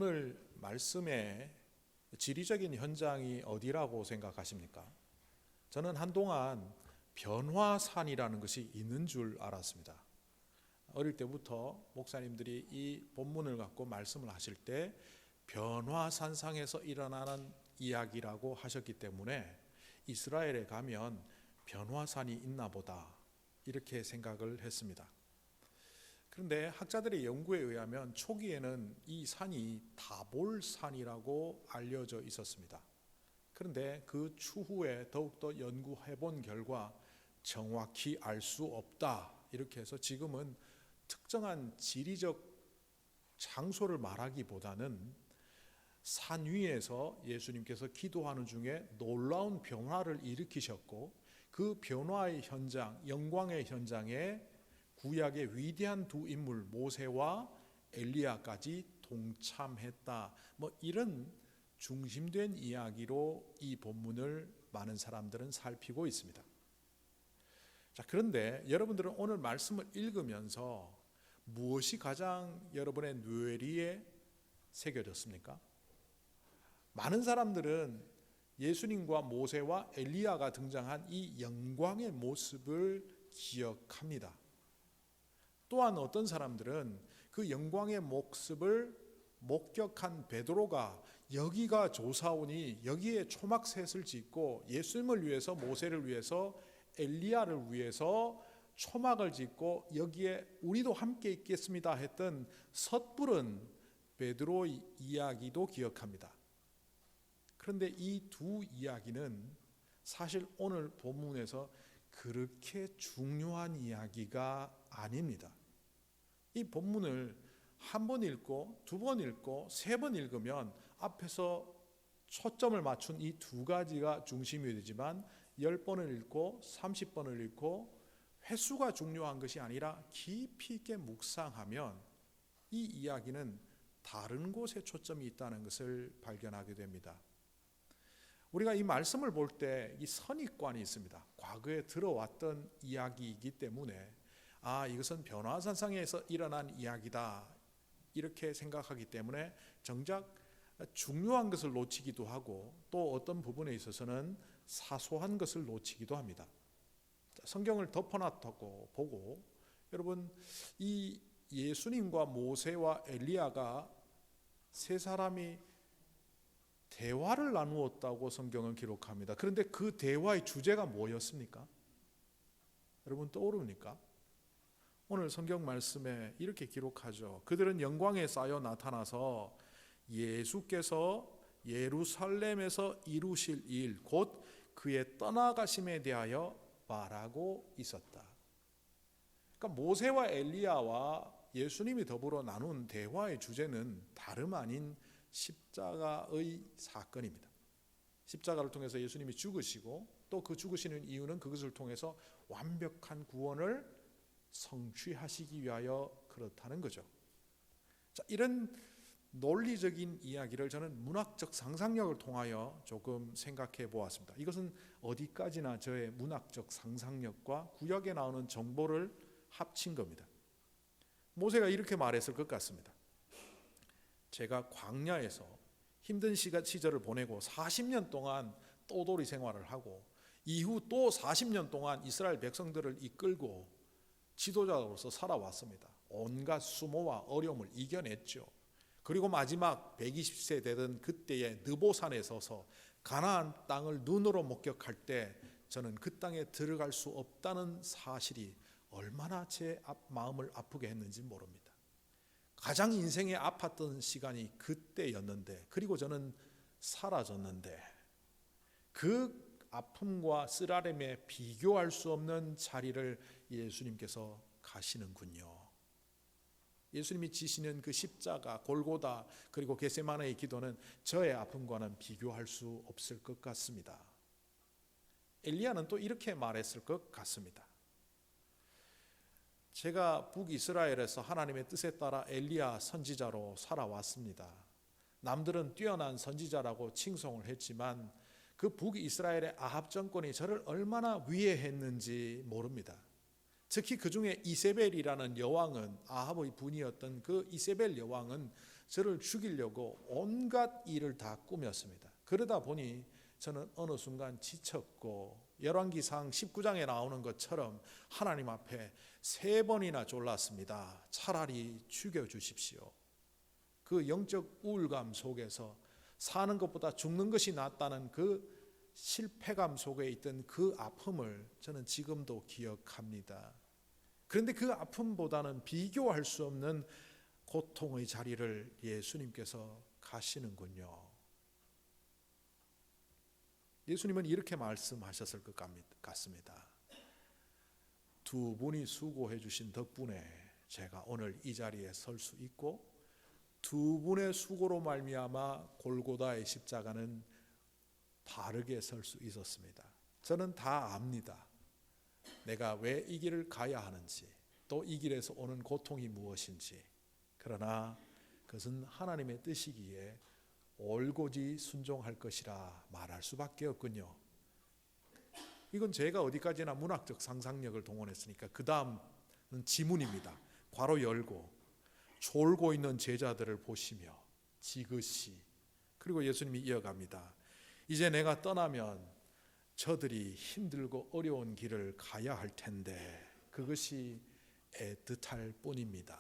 오늘 말씀의 지리적인 현장이 어디라고 생각하십니까? 저는 한동안 변화산이라는 것이 있는 줄 알았습니다. 어릴 때부터 목사님들이 이 본문을 갖고 말씀을 하실 때 변화산상에서 일어나는 이야기라고 하셨기 때문에 이스라엘에 가면 변화산이 있나 보다 이렇게 생각을 했습니다. 그런데 학자들의 연구에 의하면 초기에는 이 산이 다볼산이라고 알려져 있었습니다. 그런데 그 추후에 더욱더 연구해 본 결과 정확히 알 수 없다 이렇게 해서 지금은 특정한 지리적 장소를 말하기보다는 산 위에서 예수님께서 기도하는 중에 놀라운 변화를 일으키셨고 그 변화의 현장, 영광의 현장에 구약의 위대한 두 인물 모세와 엘리야까지 동참했다. 이런 중심된 이야기로 이 본문을 많은 사람들은 살피고 있습니다. 자, 그런데 여러분들은 오늘 말씀을 읽으면서 무엇이 가장 여러분의 뇌리에 새겨졌습니까? 많은 사람들은 예수님과 모세와 엘리야가 등장한 이 영광의 모습을 기억합니다. 또한 어떤 사람들은 그 영광의 모습을 목격한 베드로가 여기가 조사오니 여기에 초막셋을 짓고 예수님을 위해서 모세를 위해서 엘리야를 위해서 초막을 짓고 여기에 우리도 함께 있겠습니다 했던 섣부른 베드로의 이야기도 기억합니다. 그런데 이 두 이야기는 사실 오늘 본문에서 그렇게 중요한 이야기가 아닙니다. 이 본문을 한 번 읽고 두 번 읽고 세 번 읽으면 앞에서 초점을 맞춘 이 두 가지가 중심이 되지만 10번을 읽고 30번을 읽고 횟수가 중요한 것이 아니라 깊이 있게 묵상하면 이 이야기는 다른 곳에 초점이 있다는 것을 발견하게 됩니다. 우리가 이 말씀을 볼 때 이 선입관이 있습니다. 과거에 들어왔던 이야기이기 때문에 이것은 변화산상에서 일어난 이야기다 이렇게 생각하기 때문에 정작 중요한 것을 놓치기도 하고 또 어떤 부분에 있어서는 사소한 것을 놓치기도 합니다. 성경을 덮어놨다고 보고 여러분 이 예수님과 모세와 엘리야가 세 사람이 대화를 나누었다고 성경은 기록합니다. 그런데 그 대화의 주제가 뭐였습니까? 여러분 떠오릅니까? 오늘 성경 말씀에 이렇게 기록하죠. 그들은 영광에 쌓여 나타나서 예수께서 예루살렘에서 이루실 일, 곧 그의 떠나가심에 대하여 말하고 있었다. 그러니까 모세와 엘리야와 예수님이 더불어 나눈 대화의 주제는 다름 아닌 십자가의 사건입니다. 십자가를 통해서 예수님이 죽으시고 또 그 죽으시는 이유는 그것을 통해서 완벽한 구원을 성취하시기 위하여 그렇다는 거죠. 자, 이런 논리적인 이야기를 저는 문학적 상상력을 통하여 조금 생각해 보았습니다. 이것은 어디까지나 저의 문학적 상상력과 구약에 나오는 정보를 합친 겁니다. 모세가 이렇게 말했을 것 같습니다. 제가 광야에서 힘든 시절을 보내고 40년 동안 떠돌이 생활을 하고 이후 또 40년 동안 이스라엘 백성들을 이끌고 지도자로서 살아왔습니다. 온갖 수모와 어려움을 이겨냈죠. 그리고 마지막 120세 되던 그때의 느보산에 서서 가나안 땅을 눈으로 목격할 때 저는 그 땅에 들어갈 수 없다는 사실이 얼마나 제 마음을 아프게 했는지 모릅니다. 가장 인생에 아팠던 시간이 그때였는데 그리고 저는 사라졌는데 그 아픔과 쓰라림에 비교할 수 없는 자리를 예수님께서 가시는군요. 예수님이 지시는 그 십자가, 골고다 그리고 겟세마네의 기도는 저의 아픔과는 비교할 수 없을 것 같습니다. 엘리야는 또 이렇게 말했을 것 같습니다. 제가 북이스라엘에서 하나님의 뜻에 따라 엘리야 선지자로 살아왔습니다. 남들은 뛰어난 선지자라고 칭송을 했지만 그 북이스라엘의 아합 정권이 저를 얼마나 위해했는지 모릅니다. 특히 그 중에 이세벨이라는 여왕은 아합의 분이었던 그 이세벨 여왕은 저를 죽이려고 온갖 일을 다 꾸몄습니다. 그러다 보니 저는 어느 순간 지쳤고 열왕기상 19장에 나오는 것처럼 하나님 앞에 3번이나 졸랐습니다. 차라리 죽여주십시오. 그 영적 우울감 속에서 사는 것보다 죽는 것이 낫다는 그 실패감 속에 있던 그 아픔을 저는 지금도 기억합니다. 그런데 그 아픔보다는 비교할 수 없는 고통의 자리를 예수님께서 가시는군요. 예수님은 이렇게 말씀하셨을 것 같습니다. 두 분이 수고해 주신 덕분에 제가 오늘 이 자리에 설 수 있고 두 분의 수고로 말미암아 골고다의 십자가는 바르게 설 수 있었습니다. 저는 다 압니다. 내가 왜 이 길을 가야 하는지, 또 이 길에서 오는 고통이 무엇인지. 그러나 그것은 하나님의 뜻이기에 올고지 순종할 것이라 말할 수밖에 없군요. 이건 제가 어디까지나 문학적 상상력을 동원했으니까 그 다음은 지문입니다. 괄호 열고 졸고 있는 제자들을 보시며 지그시, 그리고 예수님이 이어갑니다. 이제 내가 떠나면 저들이 힘들고 어려운 길을 가야 할 텐데 그것이 애틋할 뿐입니다.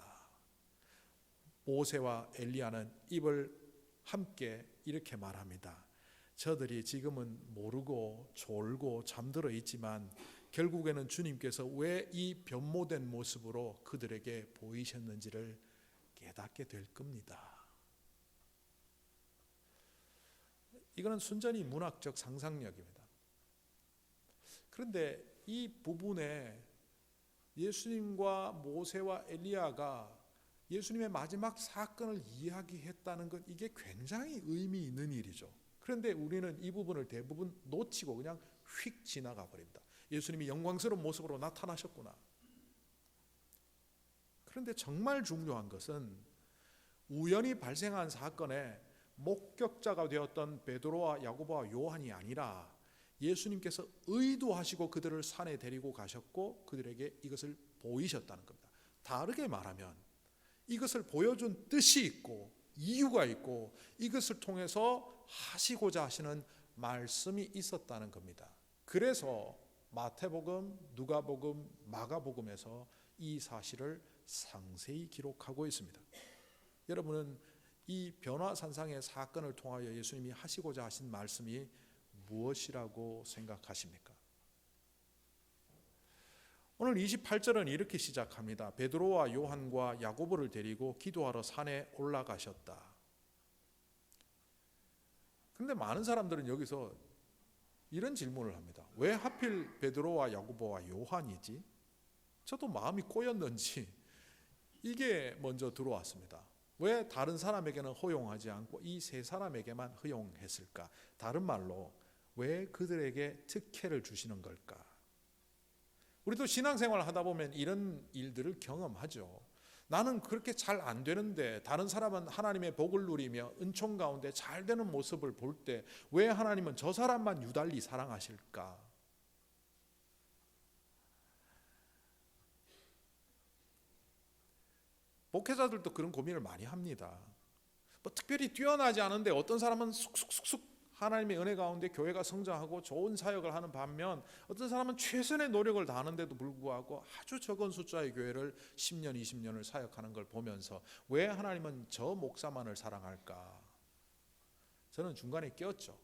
모세와 엘리야는 입을 함께 이렇게 말합니다. 저들이 지금은 모르고 졸고 잠들어 있지만 결국에는 주님께서 왜 이 변모된 모습으로 그들에게 보이셨는지를 깨닫게 될 겁니다. 이거는 순전히 문학적 상상력입니다. 그런데 이 부분에 예수님과 모세와 엘리야가 예수님의 마지막 사건을 이야기했다는 것, 이게 굉장히 의미 있는 일이죠. 그런데 우리는 이 부분을 대부분 놓치고 그냥 휙 지나가 버립니다. 예수님이 영광스러운 모습으로 나타나셨구나. 그런데 정말 중요한 것은 우연히 발생한 사건에 목격자가 되었던 베드로와 야고보와 요한이 아니라 예수님께서 의도하시고 그들을 산에 데리고 가셨고 그들에게 이것을 보이셨다는 겁니다. 다르게 말하면 이것을 보여준 뜻이 있고 이유가 있고 이것을 통해서 하시고자 하시는 말씀이 있었다는 겁니다. 그래서 마태복음, 누가복음, 마가복음에서 이 사실을 상세히 기록하고 있습니다. 여러분은 이 변화산상의 사건을 통하여 예수님이 하시고자 하신 말씀이 무엇이라고 생각하십니까? 오늘 28절은 이렇게 시작합니다. 베드로와 요한과 야고보를 데리고 기도하러 산에 올라가셨다. 그런데 많은 사람들은 여기서 이런 질문을 합니다. 왜 하필 베드로와 야고보와 요한이지? 저도 마음이 꼬였는지 이게 먼저 들어왔습니다. 왜 다른 사람에게는 허용하지 않고 이 세 사람에게만 허용했을까? 다른 말로 왜 그들에게 특혜를 주시는 걸까? 우리도 신앙생활을 하다 보면 이런 일들을 경험하죠. 나는 그렇게 잘 안 되는데 다른 사람은 하나님의 복을 누리며 은총 가운데 잘 되는 모습을 볼 때 왜 하나님은 저 사람만 유달리 사랑하실까? 목회자들도 그런 고민을 많이 합니다. 뭐 특별히 뛰어나지 않은데 어떤 사람은 쑥쑥쑥쑥 하나님의 은혜 가운데 교회가 성장하고 좋은 사역을 하는 반면 어떤 사람은 최선의 노력을 다하는데도 불구하고 아주 적은 숫자의 교회를 10년, 20년을 사역하는 걸 보면서 왜 하나님은 저 목사만을 사랑할까? 저는 중간에 꼈죠.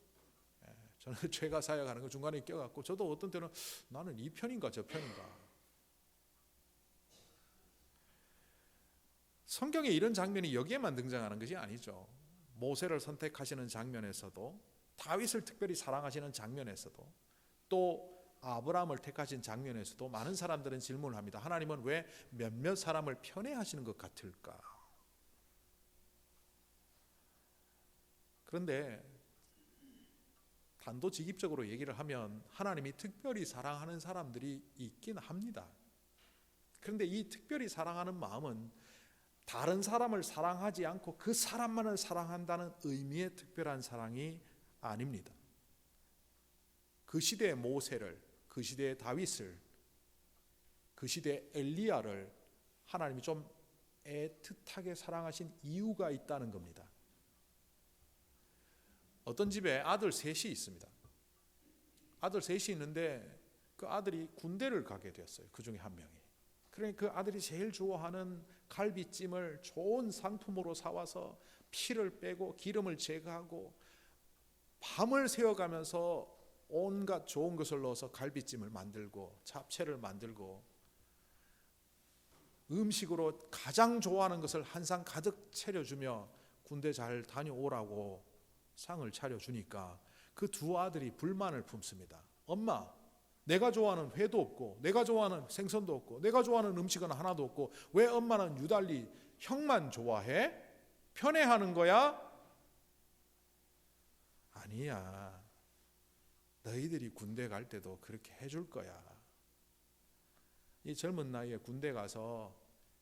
저는 제가 사역하는 거 중간에 껴갖고 저도 어떤 때는 나는 이 편인가 저 편인가. 성경에 이런 장면이 여기에만 등장하는 것이 아니죠. 모세를 선택하시는 장면에서도 다윗을 특별히 사랑하시는 장면에서도 또 아브라함을 택하신 장면에서도 많은 사람들은 질문을 합니다. 하나님은 왜 몇몇 사람을 편애하시는 것 같을까? 그런데 단도직입적으로 얘기를 하면 하나님이 특별히 사랑하는 사람들이 있긴 합니다. 그런데 이 특별히 사랑하는 마음은 다른 사람을 사랑하지 않고 그 사람만을 사랑한다는 의미의 특별한 사랑이 아닙니다. 그 시대의 모세를, 그 시대의 다윗을, 그 시대의 엘리야를 하나님이 좀 애틋하게 사랑하신 이유가 있다는 겁니다. 어떤 집에 아들 셋이 있습니다. 아들 셋이 있는데 그 아들이 군대를 가게 되었어요. 그 중에 한 명이. 그러니까 그 아들이 제일 좋아하는 갈비찜을 좋은 상품으로 사와서 피를 빼고 기름을 제거하고 밤을 새워가면서 온갖 좋은 것을 넣어서 갈비찜을 만들고 잡채를 만들고 음식으로 가장 좋아하는 것을 한 상 가득 차려주며 군대 잘 다녀오라고 상을 차려주니까 그 두 아들이 불만을 품습니다. 엄마, 내가 좋아하는 회도 없고 내가 좋아하는 생선도 없고 내가 좋아하는 음식은 하나도 없고 왜 엄마는 유달리 형만 좋아해? 편애하는 거야? 아니야. 너희들이 군대 갈 때도 그렇게 해줄 거야. 이 젊은 나이에 군대 가서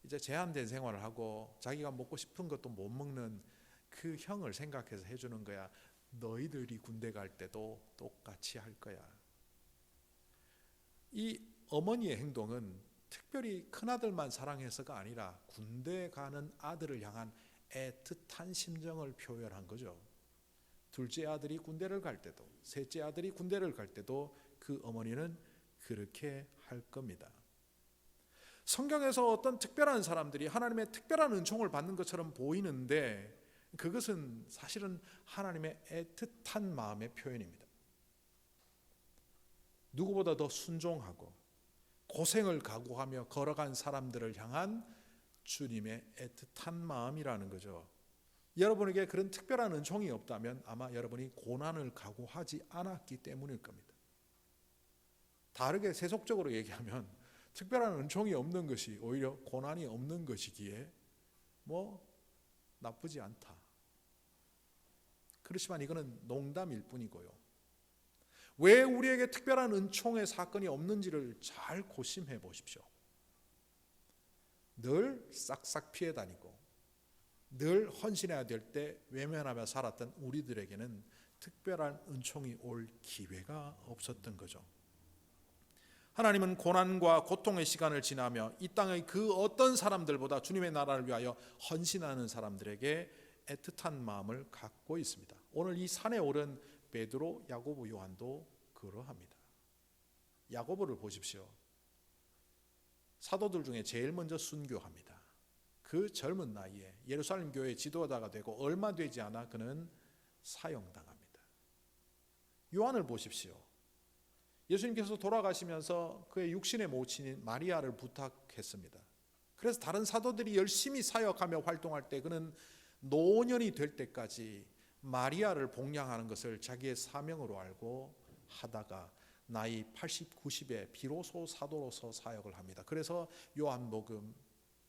이제 제한된 생활을 하고 자기가 먹고 싶은 것도 못 먹는 그 형을 생각해서 해주는 거야. 너희들이 군대 갈 때도 똑같이 할 거야. 이 어머니의 행동은 특별히 큰아들만 사랑해서가 아니라 군대 가는 아들을 향한 애틋한 심정을 표현한 거죠. 둘째 아들이 군대를 갈 때도 셋째 아들이 군대를 갈 때도 그 어머니는 그렇게 할 겁니다. 성경에서 어떤 특별한 사람들이 하나님의 특별한 은총을 받는 것처럼 보이는데 그것은 사실은 하나님의 애틋한 마음의 표현입니다. 누구보다 더 순종하고 고생을 각오하며 걸어간 사람들을 향한 주님의 애틋한 마음이라는 거죠. 여러분에게 그런 특별한 은총이 없다면 아마 여러분이 고난을 각오하지 않았기 때문일 겁니다. 다르게 세속적으로 얘기하면 특별한 은총이 없는 것이 오히려 고난이 없는 것이기에 나쁘지 않다. 그렇지만 이거는 농담일 뿐이고요. 왜 우리에게 특별한 은총의 사건이 없는지를 잘 고심해 보십시오. 늘 싹싹 피해 다니고 늘 헌신해야 될 때 외면하며 살았던 우리들에게는 특별한 은총이 올 기회가 없었던 거죠. 하나님은 고난과 고통의 시간을 지나며 이 땅의 그 어떤 사람들보다 주님의 나라를 위하여 헌신하는 사람들에게 애틋한 마음을 갖고 있습니다. 오늘 이 산에 오른 베드로, 야고보, 요한도 그러합니다. 야고보를 보십시오. 사도들 중에 제일 먼저 순교합니다. 그 젊은 나이에 예루살렘 교회 지도자가 되고 얼마 되지 않아 그는 사형당합니다. 요한을 보십시오. 예수님께서 돌아가시면서 그의 육신의 모친인 마리아를 부탁했습니다. 그래서 다른 사도들이 열심히 사역하며 활동할 때 그는 노년이 될 때까지 마리아를 복양하는 것을 자기의 사명으로 알고 하다가 나이 80, 90에 비로소 사도로서 사역을 합니다. 그래서 요한복음,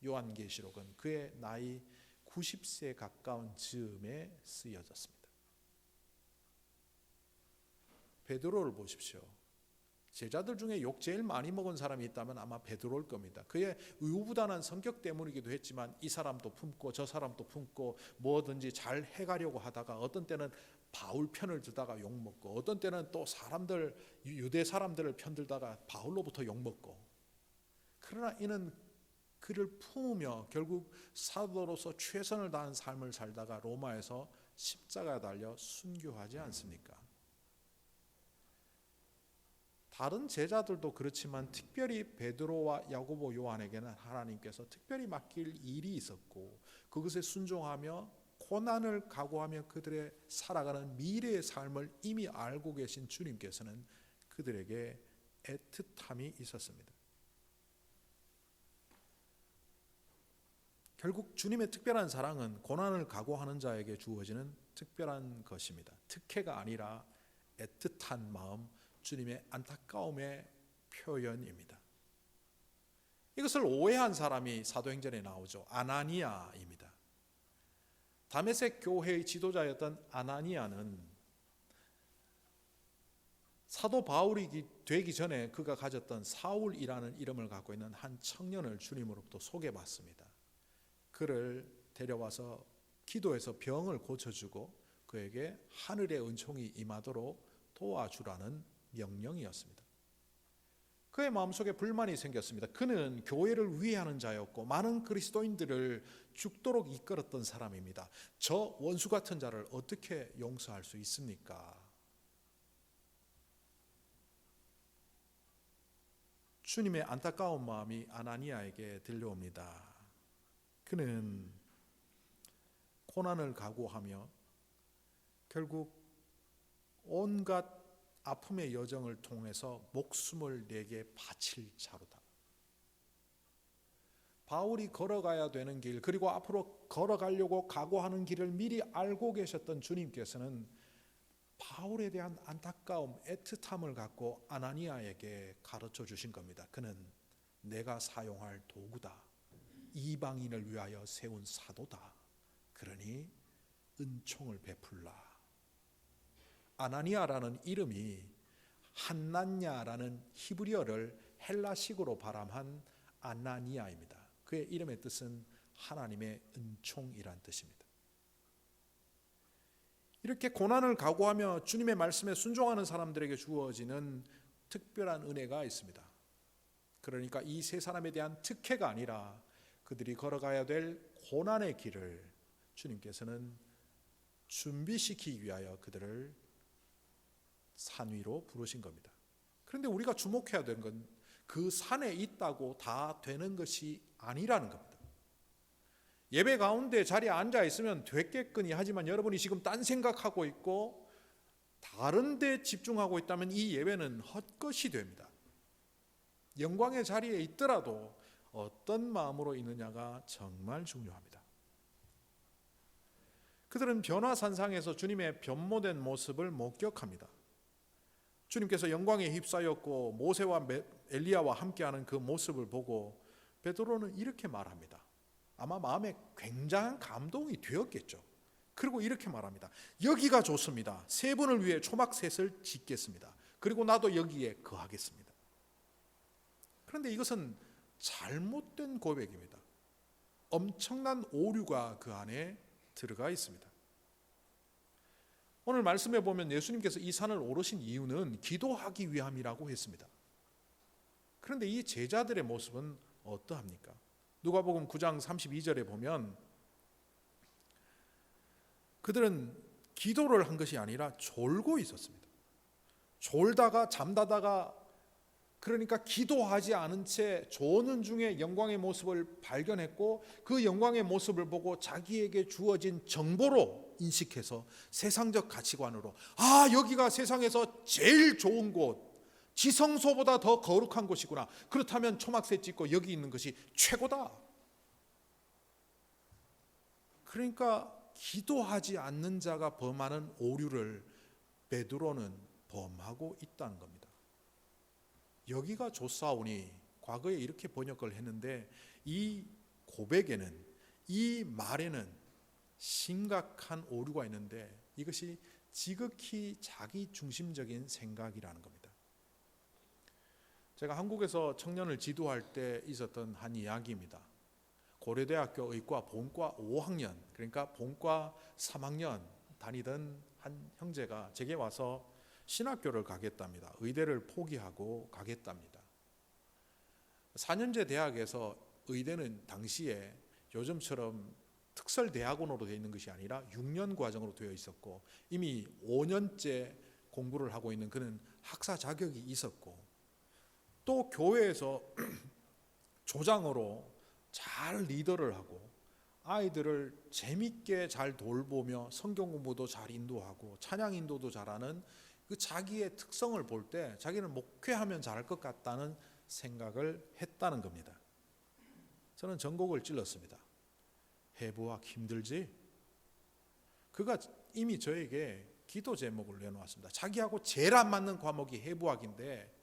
요한계시록은 그의 나이 90세 가까운 즈음에 쓰여졌습니다. 베드로를 보십시오. 제자들 중에 욕 제일 많이 먹은 사람이 있다면 아마 베드로일 겁니다. 그의 의우부단한 성격 때문이기도 했지만 이 사람도 품고 저 사람도 품고 뭐든지 잘 해가려고 하다가 어떤 때는 바울 편을 들다가 욕먹고 어떤 때는 또 사람들 유대 사람들을 편들다가 바울로부터 욕먹고 그러나 이는 그를 품으며 결국 사도로서 최선을 다한 삶을 살다가 로마에서 십자가에 달려 순교하지 않습니까? 다른 제자들도 그렇지만 특별히 베드로와 야고보, 요한에게는 하나님께서 특별히 맡길 일이 있었고 그것에 순종하며 고난을 각오하며 그들의 살아가는 미래의 삶을 이미 알고 계신 주님께서는 그들에게 애틋함이 있었습니다. 결국 주님의 특별한 사랑은 고난을 각오하는 자에게 주어지는 특별한 것입니다. 특혜가 아니라 애틋한 마음, 주님의 안타까움의 표현입니다. 이것을 오해한 사람이 사도행전에 나오죠. 아나니아입니다. 다메섹 교회의 지도자였던 아나니아는 사도 바울이 되기 전에 그가 가졌던 사울이라는 이름을 갖고 있는 한 청년을 주님으로부터 소개받습니다. 그를 데려와서 기도해서 병을 고쳐주고 그에게 하늘의 은총이 임하도록 도와주라는 명령이었습니다. 그의 마음속에 불만이 생겼습니다. 그는 교회를 위하는 자였고 많은 그리스도인들을 죽도록 이끌었던 사람입니다. 저 원수 같은 자를 어떻게 용서할 수 있습니까? 주님의 안타까운 마음이 아나니아에게 들려옵니다. 그는 고난을 각오하며 결국 온갖 아픔의 여정을 통해서 목숨을 내게 바칠 자로다. 바울이 걸어가야 되는 길, 그리고 앞으로 걸어가려고 각오하는 길을 미리 알고 계셨던 주님께서는 바울에 대한 안타까움, 애틋함을 갖고 아나니아에게 가르쳐 주신 겁니다. 그는 내가 사용할 도구다. 이방인을 위하여 세운 사도다. 그러니 은총을 베풀라. 아나니아라는 이름이 한난야라는 히브리어를 헬라식으로 발음한 아나니아입니다. 그의 이름의 뜻은 하나님의 은총이란 뜻입니다. 이렇게 고난을 각오하며 주님의 말씀에 순종하는 사람들에게 주어지는 특별한 은혜가 있습니다. 그러니까 이 세 사람에 대한 특혜가 아니라 그들이 걸어가야 될 고난의 길을 주님께서는 준비시키기 위하여 그들을 산 위로 부르신 겁니다. 그런데 우리가 주목해야 되는 건 그 산에 있다고 다 되는 것이 아니라는 겁니다. 예배 가운데 자리에 앉아 있으면 됐겠거니 하지만 여러분이 지금 딴 생각하고 있고 다른 데 집중하고 있다면 이 예배는 헛것이 됩니다. 영광의 자리에 있더라도 어떤 마음으로 있느냐가 정말 중요합니다. 그들은 변화산상에서 주님의 변모된 모습을 목격합니다. 주님께서 영광에 휩싸였고 모세와 엘리야와 함께하는 그 모습을 보고 베드로는 이렇게 말합니다. 아마 마음에 굉장한 감동이 되었겠죠. 그리고 이렇게 말합니다. 여기가 좋습니다. 세 분을 위해 초막셋을 짓겠습니다. 그리고 나도 여기에 거하겠습니다. 그런데 이것은 잘못된 고백입니다. 엄청난 오류가 그 안에 들어가 있습니다. 오늘 말씀에 보면 예수님께서 이 산을 오르신 이유는 기도하기 위함이라고 했습니다. 그런데 이 제자들의 모습은 어떠합니까? 누가복음 9장 32절에 보면 그들은 기도를 한 것이 아니라 졸고 있었습니다. 졸다가 잠다다가 그러니까 기도하지 않은 채 조는 중에 영광의 모습을 발견했고 그 영광의 모습을 보고 자기에게 주어진 정보로 인식해서 세상적 가치관으로 여기가 세상에서 제일 좋은 곳, 지성소보다 더 거룩한 곳이구나. 그렇다면 초막새 짓고 여기 있는 것이 최고다. 그러니까 기도하지 않는 자가 범하는 오류를 베드로는 범하고 있다는 겁니다. 여기가 좋사오니 과거에 이렇게 번역을 했는데 이 고백에는 이 말에는 심각한 오류가 있는데 이것이 지극히 자기 중심적인 생각이라는 겁니다. 제가 한국에서 청년을 지도할 때 있었던 한 이야기입니다. 고려대학교 의과 본과 5학년 그러니까 본과 3학년 다니던 한 형제가 제게 와서 신학교를 가겠답니다. 의대를 포기하고 가겠답니다. 4년제 대학에서 의대는 당시에 요즘처럼 특설대학원으로 되어 있는 것이 아니라 6년 과정으로 되어 있었고 이미 5년째 공부를 하고 있는 그는 학사 자격이 있었고 또 교회에서 조장으로 잘 리더를 하고 아이들을 재밌게 잘 돌보며 성경 공부도 잘 인도하고 찬양 인도도 잘하는 그 자기의 특성을 볼 때 자기는 목회하면 잘할 것 같다는 생각을 했다는 겁니다. 저는 전곡을 찔렀습니다. 해부학 힘들지? 그가 이미 저에게 기도 제목을 내놓았습니다. 자기하고 제일 안 맞는 과목이 해부학인데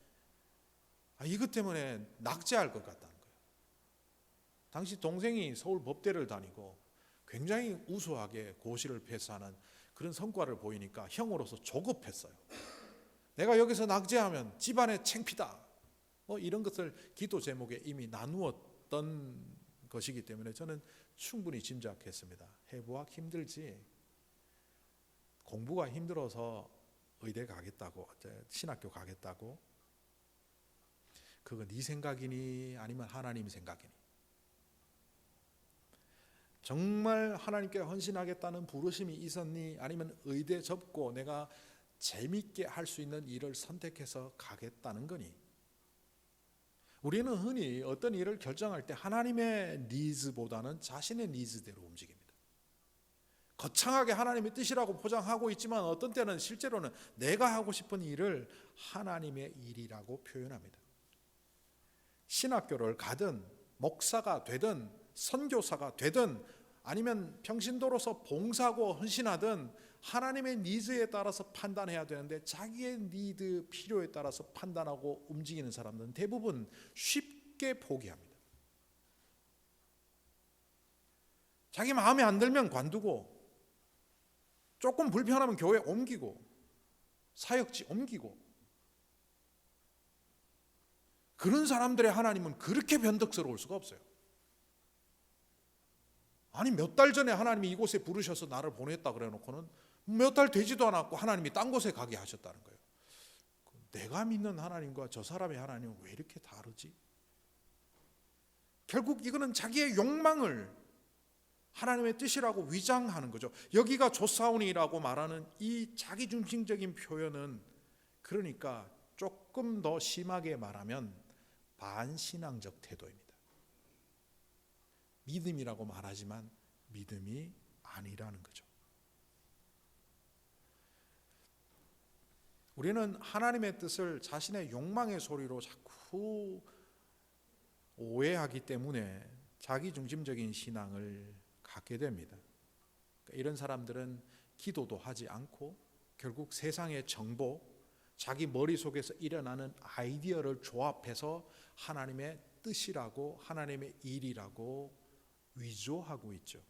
이것 때문에 낙제할 것 같다는 거예요. 당시 동생이 서울 법대를 다니고 굉장히 우수하게 고시를 패스하는 그런 성과를 보이니까 형으로서 조급했어요. 내가 여기서 낙제하면 집안에 창피다. 이런 것을 기도 제목에 이미 나누었던 것이기 때문에 저는 충분히 짐작했습니다. 해부학 힘들지. 공부가 힘들어서 의대 가겠다고, 신학교 가겠다고. 그거 네 생각이니 아니면 하나님 생각이니? 정말 하나님께 헌신하겠다는 부르심이 있었니? 아니면 의대 접고 내가 재밌게 할 수 있는 일을 선택해서 가겠다는 거니? 우리는 흔히 어떤 일을 결정할 때 하나님의 니즈보다는 자신의 니즈대로 움직입니다. 거창하게 하나님의 뜻이라고 포장하고 있지만 어떤 때는 실제로는 내가 하고 싶은 일을 하나님의 일이라고 표현합니다. 신학교를 가든 목사가 되든 선교사가 되든 아니면 평신도로서 봉사하고 헌신하든 하나님의 니즈에 따라서 판단해야 되는데 자기의 니드 필요에 따라서 판단하고 움직이는 사람들은 대부분 쉽게 포기합니다. 자기 마음에 안 들면 관두고 조금 불편하면 교회 옮기고 사역지 옮기고, 그런 사람들의 하나님은 그렇게 변덕스러울 수가 없어요. 아니 몇 달 전에 하나님이 이곳에 부르셔서 나를 보냈다 그래 놓고는 몇 달 되지도 않았고 하나님이 딴 곳에 가게 하셨다는 거예요. 내가 믿는 하나님과 저 사람의 하나님은 왜 이렇게 다르지? 결국 이거는 자기의 욕망을 하나님의 뜻이라고 위장하는 거죠. 여기가 조사오니라고 말하는 이 자기중심적인 표현은 그러니까 조금 더 심하게 말하면 반신앙적 태도입니다. 믿음이라고 말하지만 믿음이 아니라는 거죠. 우리는 하나님의 뜻을 자신의 욕망의 소리로 자꾸 오해하기 때문에 자기중심적인 신앙을 갖게 됩니다. 이런 사람들은 기도도 하지 않고 결국 세상의 정보, 자기 머릿속에서 일어나는 아이디어를 조합해서 하나님의 뜻이라고 하나님의 일이라고 위조하고 있죠.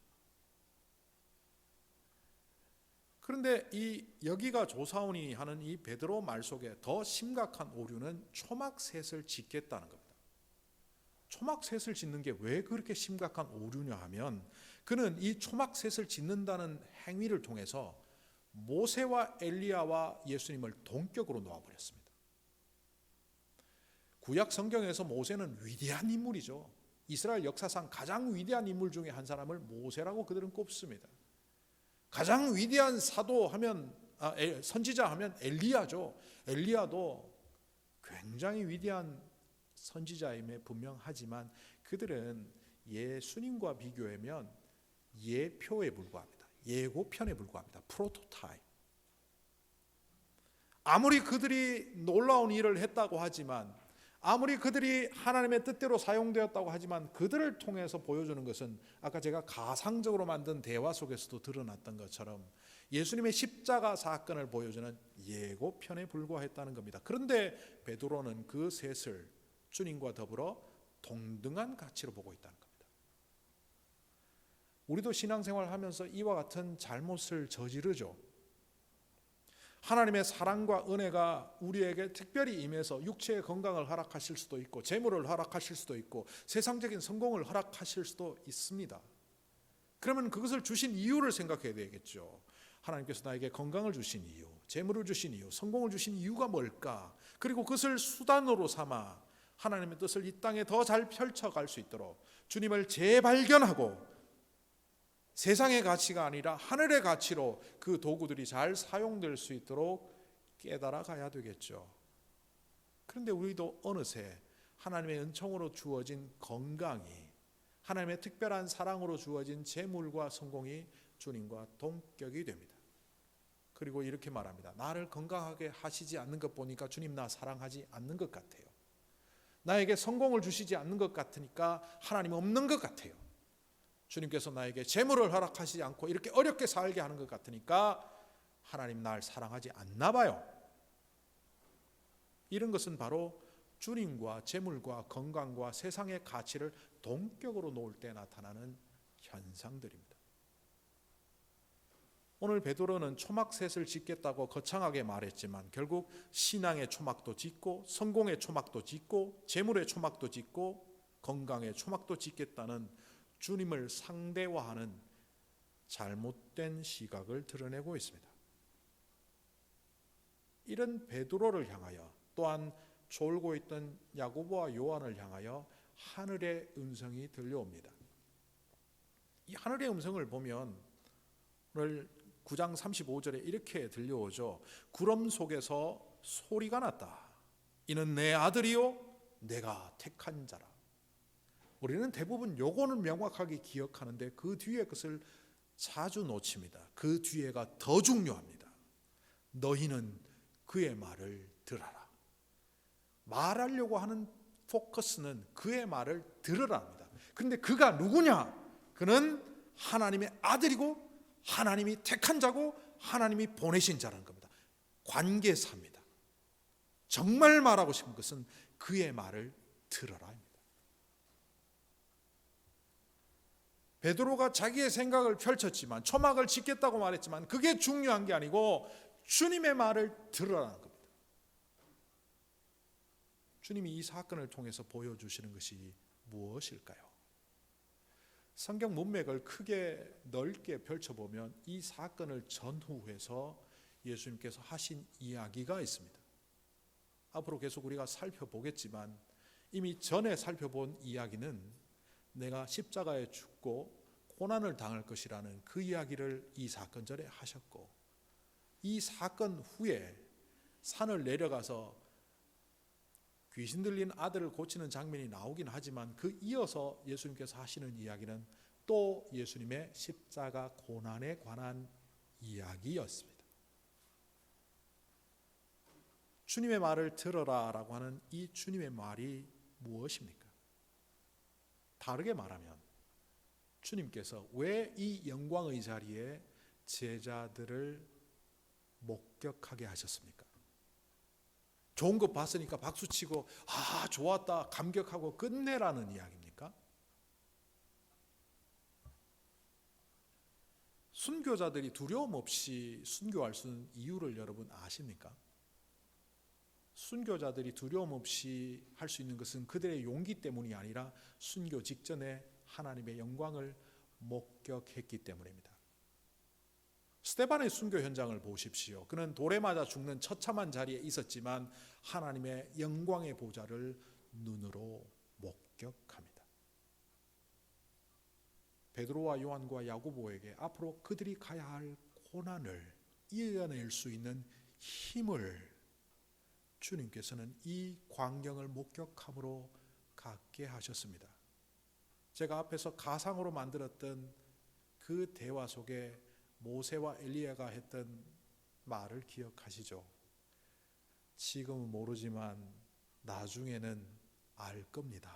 그런데 이 여기가 조사오니 하는 이 베드로 말 속에 더 심각한 오류는 초막셋을 짓겠다는 겁니다. 초막셋을 짓는 게 왜 그렇게 심각한 오류냐 하면 그는 이 초막셋을 짓는다는 행위를 통해서 모세와 엘리야와 예수님을 동격으로 놓아버렸습니다. 구약 성경에서 모세는 위대한 인물이죠. 이스라엘 역사상 가장 위대한 인물 중에 한 사람을 모세라고 그들은 꼽습니다. 가장 위대한 사도 하면 선지자 하면 엘리야죠. 엘리야도 굉장히 위대한 선지자임에 분명하지만 그들은 예수님과 비교하면 예표에 불과합니다. 예고편에 불과합니다. 프로토타입. 아무리 그들이 놀라운 일을 했다고 하지만, 아무리 그들이 하나님의 뜻대로 사용되었다고 하지만 그들을 통해서 보여주는 것은 아까 제가 가상적으로 만든 대화 속에서도 드러났던 것처럼 예수님의 십자가 사건을 보여주는 예고편에 불과했다는 겁니다. 그런데 베드로는 그 셋을 주님과 더불어 동등한 가치로 보고 있다는 겁니다. 우리도 신앙생활을 하면서 이와 같은 잘못을 저지르죠. 하나님의 사랑과 은혜가 우리에게 특별히 임해서 육체의 건강을 허락하실 수도 있고 재물을 허락하실 수도 있고 세상적인 성공을 허락하실 수도 있습니다. 그러면 그것을 주신 이유를 생각해야 되겠죠. 하나님께서 나에게 건강을 주신 이유, 재물을 주신 이유, 성공을 주신 이유가 뭘까? 그리고 그것을 수단으로 삼아 하나님의 뜻을 이 땅에 더 잘 펼쳐갈 수 있도록 주님을 재발견하고 세상의 가치가 아니라 하늘의 가치로 그 도구들이 잘 사용될 수 있도록 깨달아 가야 되겠죠. 그런데 우리도 어느새 하나님의 은총으로 주어진 건강이, 하나님의 특별한 사랑으로 주어진 재물과 성공이 주님과 동격이 됩니다. 그리고 이렇게 말합니다. 나를 건강하게 하시지 않는 것 보니까 주님 나 사랑하지 않는 것 같아요. 나에게 성공을 주시지 않는 것 같으니까 하나님 없는 것 같아요. 주님께서 나에게 재물을 허락하시지 않고 이렇게 어렵게 살게 하는 것 같으니까 하나님 날 사랑하지 않나 봐요. 이런 것은 바로 주님과 재물과 건강과 세상의 가치를 동격으로 놓을 때 나타나는 현상들입니다. 오늘 베드로는 초막셋을 짓겠다고 거창하게 말했지만 결국 신앙의 초막도 짓고 성공의 초막도 짓고 재물의 초막도 짓고 건강의 초막도 짓겠다는 주님을 상대화하는 잘못된 시각을 드러내고 있습니다. 이런 베드로를 향하여 또한 졸고 있던 야고보와 요한을 향하여 하늘의 음성이 들려옵니다. 이 하늘의 음성을 보면 오늘 9장 35절에 이렇게 들려오죠. 구름 속에서 소리가 났다. 이는 내 아들이요 내가 택한 자라. 우리는 대부분 요거는 명확하게 기억하는데 그 뒤에 것을 자주 놓칩니다. 그 뒤에가 더 중요합니다. 너희는 그의 말을 들어라. 말하려고 하는 포커스는 그의 말을 들으라입니다. 그런데 그가 누구냐? 그는 하나님의 아들이고 하나님이 택한 자고 하나님이 보내신 자라는 겁니다. 관계사입니다. 정말 말하고 싶은 것은 그의 말을 들어라입니다. 베드로가 자기의 생각을 펼쳤지만 초막을 짓겠다고 말했지만 그게 중요한 게 아니고 주님의 말을 들으라는 겁니다. 주님이 이 사건을 통해서 보여주시는 것이 무엇일까요? 성경 문맥을 크게 넓게 펼쳐보면 이 사건을 전후해서 예수님께서 하신 이야기가 있습니다. 앞으로 계속 우리가 살펴보겠지만 이미 전에 살펴본 이야기는 내가 십자가에 죽고 고난을 당할 것이라는 그 이야기를 이 사건 전에 하셨고, 이 사건 후에 산을 내려가서 귀신 들린 아들을 고치는 장면이 나오긴 하지만 그 이어서 예수님께서 하시는 이야기는 또 예수님의 십자가 고난에 관한 이야기였습니다. 주님의 말을 들어라라고 하는 이 주님의 말이 무엇입니까? 다르게 말하면 주님께서 왜 이 영광의 자리에 제자들을 목격하게 하셨습니까? 좋은 거 봤으니까 박수치고 아 좋았다 감격하고 끝내라는 이야기입니까? 순교자들이 두려움 없이 순교할 수 있는 이유를 여러분 아십니까? 순교자들이 두려움 없이 할 수 있는 것은 그들의 용기 때문이 아니라 순교 직전에 하나님의 영광을 목격했기 때문입니다. 스데반의 순교 현장을 보십시오. 그는 돌에 맞아 죽는 처참한 자리에 있었지만 하나님의 영광의 보좌를 눈으로 목격합니다. 베드로와 요한과 야고보에게 앞으로 그들이 가야 할 고난을 이겨낼 수 있는 힘을 주님께서는 이 광경을 목격함으로 갖게 하셨습니다. 제가 앞에서 가상으로 만들었던 그 대화 속에 모세와 엘리야가 했던 말을 기억하시죠? 지금은 모르지만 나중에는 알 겁니다.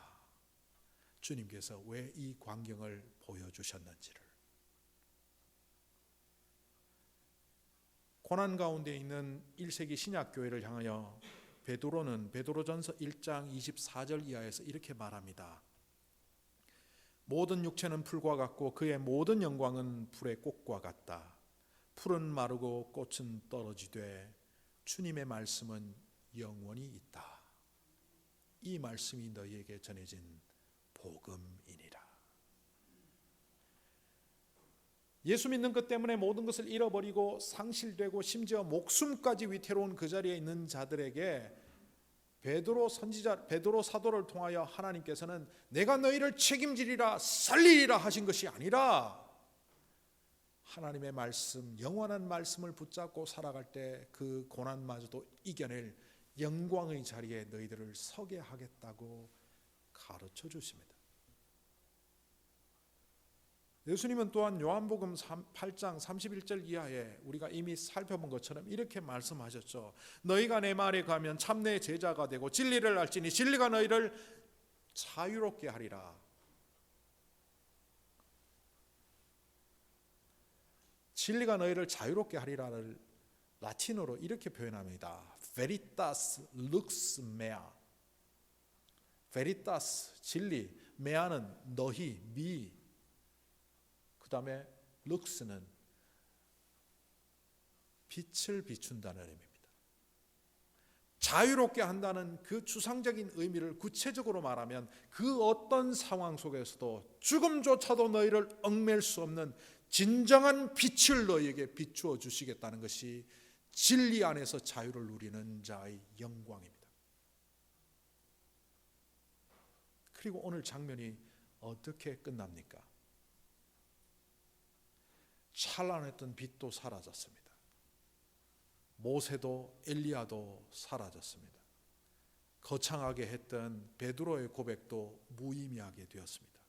주님께서 왜 이 광경을 보여주셨는지를. 고난 가운데 있는 1세기 신약교회를 향하여 베드로는 베드로전서 1장 24절 이하에서 이렇게 말합니다. 모든 육체는 풀과 같고 그의 모든 영광은 불의 꽃과 같다. 풀은 마르고 꽃은 떨어지되 주님의 말씀은 영원히 있다. 이 말씀이 너희에게 전해진 복음이니라. 예수 믿는 것 때문에 모든 것을 잃어버리고 상실되고 심지어 목숨까지 위태로운 그 자리에 있는 자들에게 베드로 선지자, 베드로 사도를 통하여 하나님께서는 내가 너희를 책임지리라 살리리라 하신 것이 아니라 하나님의 말씀, 영원한 말씀을 붙잡고 살아갈 때 그 고난마저도 이겨낼 영광의 자리에 너희들을 서게 하겠다고 가르쳐 주십니다. 예수님은 또한 요한복음 8장 31절 이하에 우리가 이미 살펴본 것처럼 이렇게 말씀하셨죠. 너희가 내 말에 가면 참내 제자가 되고 진리를 알지니 진리가 너희를 자유롭게 하리라. 진리가 너희를 자유롭게 하리라를 라틴어로 이렇게 표현합니다. Veritas lux mea. Veritas 진리, mea는 너희, 미. 그 다음에 룩스는 빛을 비춘다는 의미입니다. 자유롭게 한다는 그 추상적인 의미를 구체적으로 말하면 그 어떤 상황 속에서도 죽음조차도 너희를 얽맬 수 없는 진정한 빛을 너희에게 비추어 주시겠다는 것이 진리 안에서 자유를 누리는 자의 영광입니다. 그리고 오늘 장면이 어떻게 끝납니까? 찬란했던 빛도 사라졌습니다. 모세도 엘리야도 사라졌습니다. 거창하게 했던 베드로의 고백도 무의미하게 되었습니다.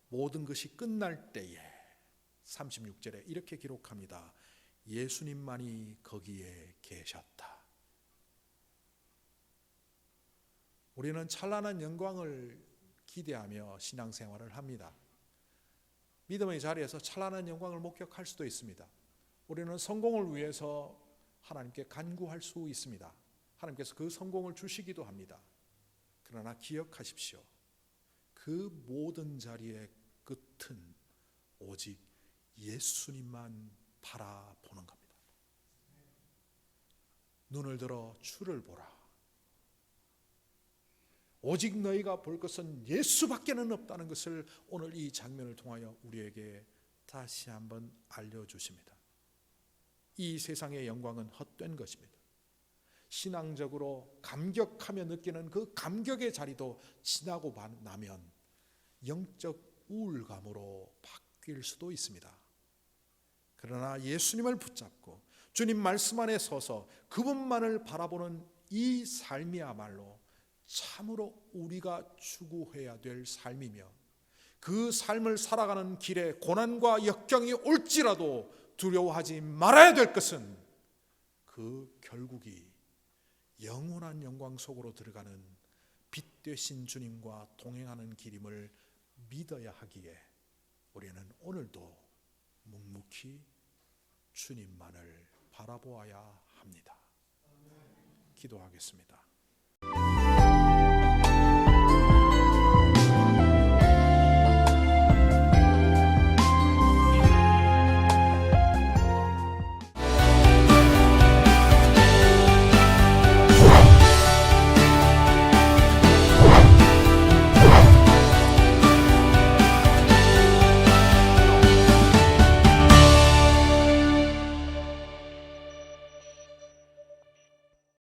모든 것이 끝날 때에 36절에 이렇게 기록합니다. 예수님만이 거기에 계셨다. 우리는 찬란한 영광을 기대하며 신앙생활을 합니다. 믿음의 자리에서 찬란한 영광을 목격할 수도 있습니다. 우리는 성공을 위해서 하나님께 간구할 수 있습니다. 하나님께서 그 성공을 주시기도 합니다. 그러나 기억하십시오. 그 모든 자리의 끝은 오직 예수님만 바라보는 겁니다. 눈을 들어 주를 보라. 오직 너희가 볼 것은 예수밖에는 없다는 것을 오늘 이 장면을 통하여 우리에게 다시 한번 알려주십니다. 이 세상의 영광은 헛된 것입니다. 신앙적으로 감격하며 느끼는 그 감격의 자리도 지나고 나면 영적 우울감으로 바뀔 수도 있습니다. 그러나 예수님을 붙잡고 주님 말씀 안에 서서 그분만을 바라보는 이 삶이야말로 참으로 우리가 추구해야 될 삶이며, 그 삶을 살아가는 길에 고난과 역경이 올지라도 두려워하지 말아야 될 것은 그 결국이 영원한 영광 속으로 들어가는 빛 되신 주님과 동행하는 길임을 믿어야 하기에 우리는 오늘도 묵묵히 주님만을 바라보아야 합니다. 기도하겠습니다.